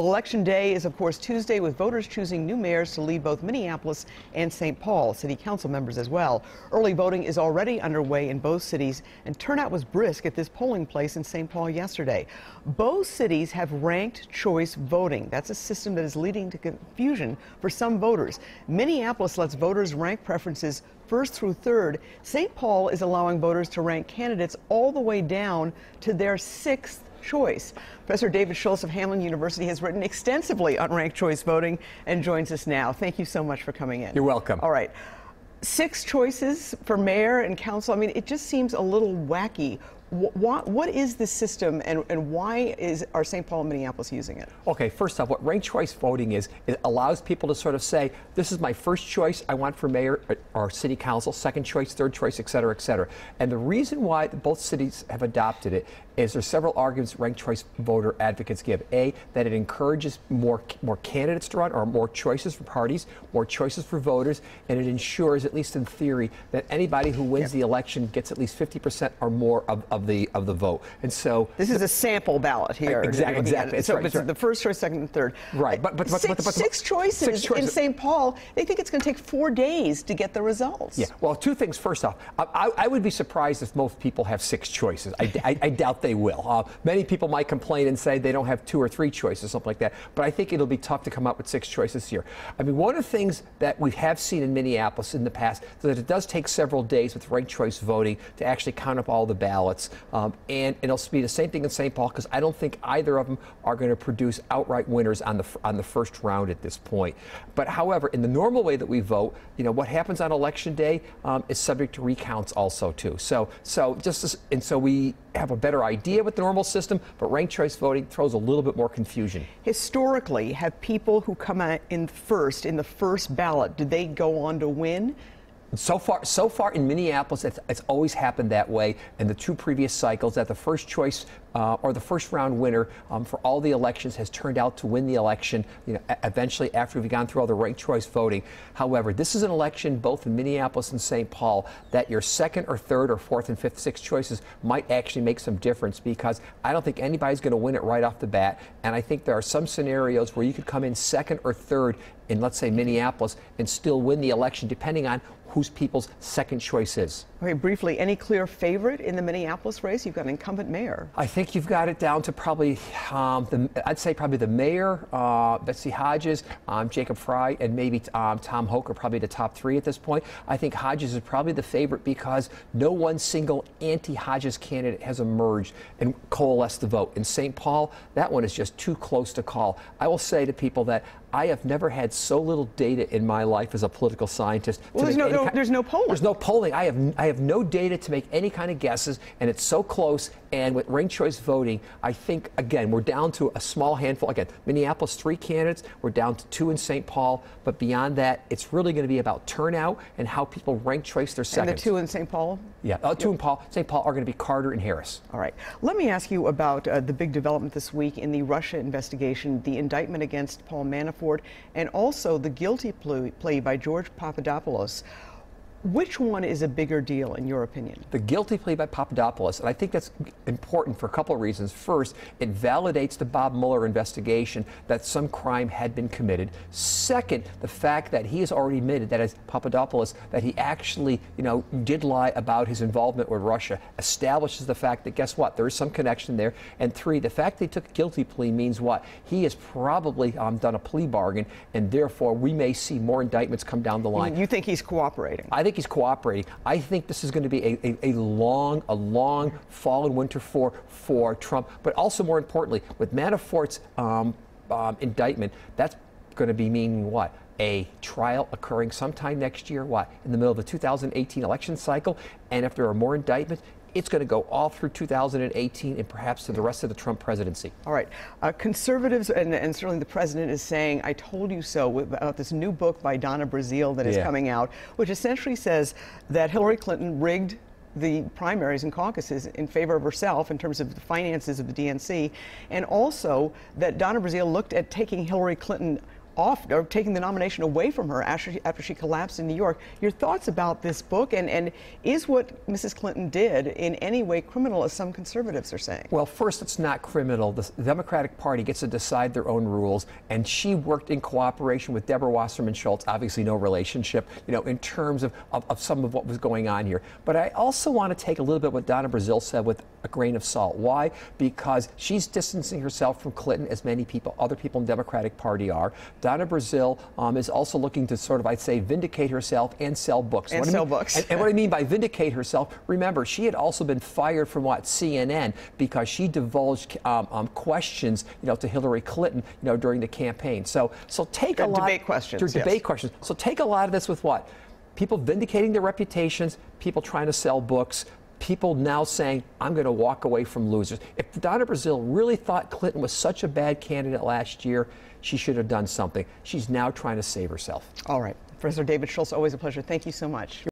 Election day is, of course, Tuesday, with voters choosing new mayors to lead both Minneapolis and St. Paul, city council members as well. Early voting is already underway in both cities, and turnout was brisk at this polling place in St. Paul yesterday. Both cities have ranked choice voting. That's a system that is leading to confusion for some voters. Minneapolis lets voters rank preferences first through third. St. Paul is allowing voters to rank candidates all the way down to their sixth choice. Professor David Schultz of Hamline University has written extensively on ranked choice voting and joins us now. Thank you so much for coming in. You're welcome. All right. 6 choices for mayor and council. I mean, it just seems a little wacky. What is this system, and why are St. Paul and Minneapolis using it? Okay, first off, what ranked choice voting is, it allows people to sort of say, this is my first choice I want for mayor or city council, second choice, third choice, et cetera, et cetera. And the reason why both cities have adopted it is there's several arguments ranked choice voter advocates give. A, that it encourages more candidates to run, or more choices for parties, more choices for voters, and it ensures, at least in theory, that anybody who wins the election gets at least 50% or more of the vote. And so this is a sample ballot here. Exactly. So right, it's the first choice, second, and third. Right. But six choices in St. Paul. They think it's going to take 4 days to get the results. Yeah. Well, two things. First off, I would be surprised if most people have 6 choices. I doubt they will. Many people might complain and say they don't have 2 or 3 choices, something like that. But I think it'll be tough to come up with 6 choices here. I mean, one of the things that we have seen in Minneapolis in the past is that it does take several days with ranked choice voting to actually count up all the ballots. And it'll be the same thing in St. Paul, because I don't think either of them are going to produce outright winners on the first round at this point. But however, in the normal way that we vote, what happens on election day is subject to recounts also too. So we have a better idea with the normal system, but ranked choice voting throws a little bit more confusion. Historically, have people who come out in the first ballot, did they go on to win? So far in Minneapolis, it's always happened that way. In the 2 previous cycles, that the first choice or the first round winner for all the elections has turned out to win the election, eventually after we've gone through all the ranked choice voting. However, this is an election both in Minneapolis and St. Paul that your second or third or fourth and fifth, sixth choices might actually make some difference, because I don't think anybody's going to win it right off the bat. And I think there are some scenarios where you could come in second or third in, let's say, Minneapolis and still win the election, depending on whose people's second choice is. Okay, briefly, any clear favorite in the Minneapolis race? You've got an incumbent mayor. I think you've got it down to probably, I'd say probably the mayor, Betsy Hodges, Jacob Fry, and maybe Tom Hoke are probably the top 3 at this point. I think Hodges is probably the favorite because no one single anti-Hodges candidate has emerged and coalesced the vote. In St. Paul, that one is just too close to call. I will say to people that I have never had so little data in my life as a political scientist. Well, there's no polling. There's no polling. I have no data to make any kind of guesses, and it's so close. And with ranked choice voting, I think, again, we're down to a small handful. Again, Minneapolis, 3 candidates. We're down to 2 in St. Paul. But beyond that, it's really going to be about turnout and how people rank choice their seconds. And the 2 in St. Paul? Yeah, 2 in St. Paul are going to be Carter and Harris. All right. Let me ask you about the big development this week in the Russia investigation, the indictment against Paul Manafort, and also the guilty plea by George Papadopoulos. Which one is a bigger deal, in your opinion? The guilty plea by Papadopoulos, and I think that's important for a couple of reasons. First, it validates the Bob Mueller investigation that some crime had been committed. Second, the fact that he has already admitted, that as Papadopoulos, that he actually, did lie about his involvement with Russia, establishes the fact that, guess what, there is some connection there. And 3, the fact that he took a guilty plea means what? He has probably done a plea bargain, and therefore we may see more indictments come down the line. You think he's cooperating? I think he's cooperating. I think this is going to be a long fall and winter for Trump. But also, more importantly, with Manafort's indictment, that's going to be meaning what? A trial occurring sometime next year, what? In the middle of the 2018 election cycle. And if there are more indictments, it's going to go all through 2018 and perhaps to the rest of the Trump presidency. All right. Conservatives, and certainly the president, is saying, I told you so, about this new book by Donna Brazile that is coming out, which essentially says that Hillary Clinton rigged the primaries and caucuses in favor of herself in terms of the finances of the DNC, and also that Donna Brazile looked at taking Hillary Clinton off or taking the nomination away from her after she collapsed in New York. Your thoughts about this book, and is what Mrs. Clinton did in any way criminal, as some conservatives are saying? Well, first, it's not criminal. The Democratic Party gets to decide their own rules, and she worked in cooperation with Deborah Wasserman Schultz, obviously no relationship, in terms of some of what was going on here. But I also want to take a little bit what Donna Brazile said with a grain of salt. Why? Because she's distancing herself from Clinton, as many people, other people in the Democratic Party are. Donna Brazile is also looking to sort of, I'd say, vindicate herself and sell books. And sell books. And what I mean by vindicate herself, remember, she had also been fired from CNN because she divulged questions, to Hillary Clinton, during the campaign. So take a lot. Debate questions. Debate questions. So take a lot of this with what? People vindicating their reputations, people trying to sell books, people now saying, I'm going to walk away from losers. If Donna Brazile really thought Clinton was such a bad candidate last year, she should have done something. She's now trying to save herself. All right. Professor David Schultz, always a pleasure. Thank you so much.